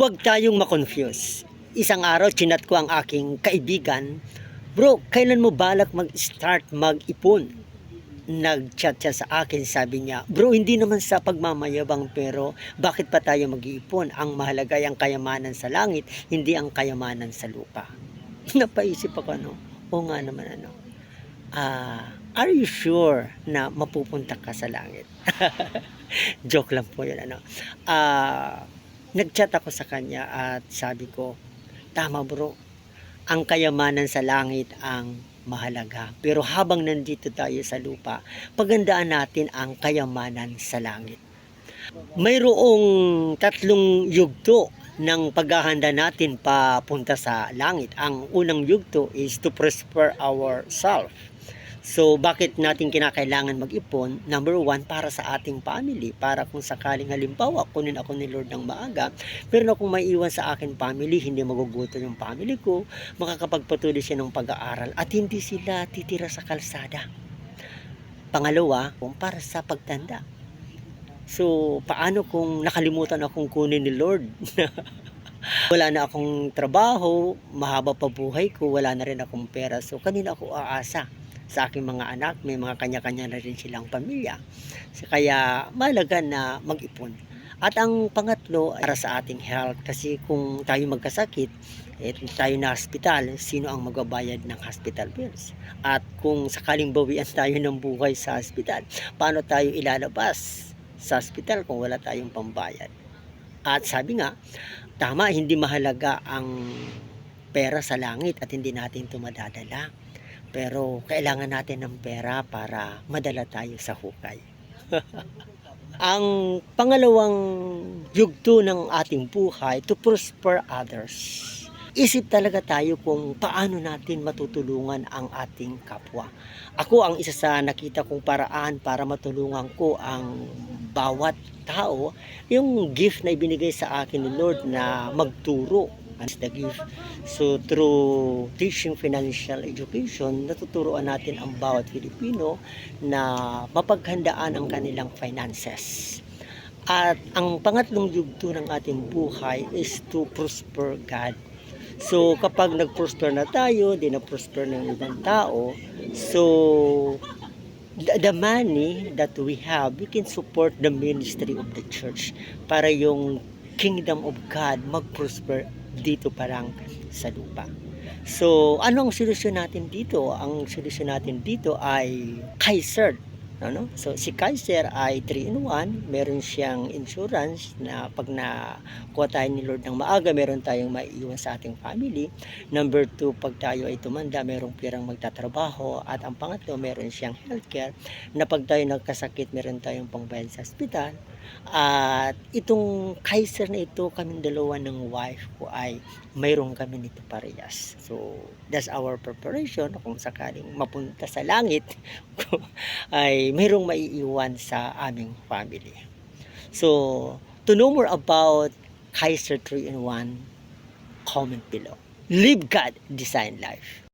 Huwag tayong makonfuse. Isang araw, chinat ko ang aking kaibigan, "Bro, kailan mo balak mag-start mag-ipon?" Nag-chat siya sa akin, sabi niya, "Bro, hindi naman sa pagmamayabang, pero bakit pa tayo mag-iipon? Ang mahalaga ay ang kayamanan sa langit, hindi ang kayamanan sa lupa." Napaisip ako, ano? Oo nga naman, ano? Are you sure na mapupunta ka sa langit? Joke lang po yun, ano? Nag-chat ako sa kanya at sabi ko, "Tama bro, ang kayamanan sa langit ang mahalaga. Pero habang nandito tayo sa lupa, pagandaan natin ang kayamanan sa langit." Mayroong tatlong yugto ng paghahanda natin papunta sa langit. Ang unang yugto is to prosper ourselves. So, bakit natin kinakailangan mag-ipon? Number one, para sa ating family. Para kung sakaling halimbawa, kunin ako ni Lord ng maaga, meron akong maiiwan sa akin family, hindi magugutom yung family ko, makakapagpatuloy siya ng pag-aaral, at hindi sila titira sa kalsada. Pangalawa, para sa pagtanda. So, paano kung nakalimutan akong kunin ni Lord? Wala na akong trabaho, mahaba pa buhay ko, wala na rin akong pera. So, kanina ako aasa? Sa aking mga anak, may mga kanya-kanya na rin silang pamilya. So, kaya mahalaga na mag-ipon. At ang pangatlo, para sa ating health. Kasi kung tayo magkasakit, tayo na hospital, sino ang magbabayad ng hospital bills? At kung sakaling bawian tayo ng buhay sa hospital, paano tayo ilalabas sa hospital kung wala tayong pambayad? At sabi nga, tama, hindi mahalaga ang pera sa langit at hindi natin ito madadala. Pero kailangan natin ng pera para madala tayo sa hukay. Ang pangalawang yugto ng ating buhay, to prosper others. Isip talaga tayo kung paano natin matutulungan ang ating kapwa. Ako, ang isa sa nakita kong paraan para matulungan ko ang bawat tao, yung gift na ibinigay sa akin ni Lord na magturo. That's the gift. So through teaching financial education, natuturuan natin ang bawat Filipino na mapaghandaan ang kanilang finances. At ang pangatlong yugto ng ating buhay is to prosper God. So kapag nag-prosper na tayo, di na-prosper ng ibang tao, so the money that we have, we can support the ministry of the church para yung kingdom of God mag-prosper dito parang sa lupa. So, ano ang solusyon natin dito? Ang solusyon natin dito ay Kaiser. Ano? So, si Kaiser ay 3-in-1. Meron siyang insurance na pag nakuha tayo ni Lord ng maaga, meron tayong maiiwan sa ating family. Number 2, pag tayo ay tumanda, merong pirang magtatrabaho. At ang pangatlo, meron siyang healthcare na pag tayo nagkasakit, meron tayong pangbayad sa ospital. At itong Kaiser na ito, kaming dalawa ng wife ko ay mayroon kami nito parehas. So, that's our preparation kung sakaling mapunta sa langit ay mayroong maiiwan sa aming family. So, to know more about Kaiser 3-in-1, comment below. Live God, Design Life.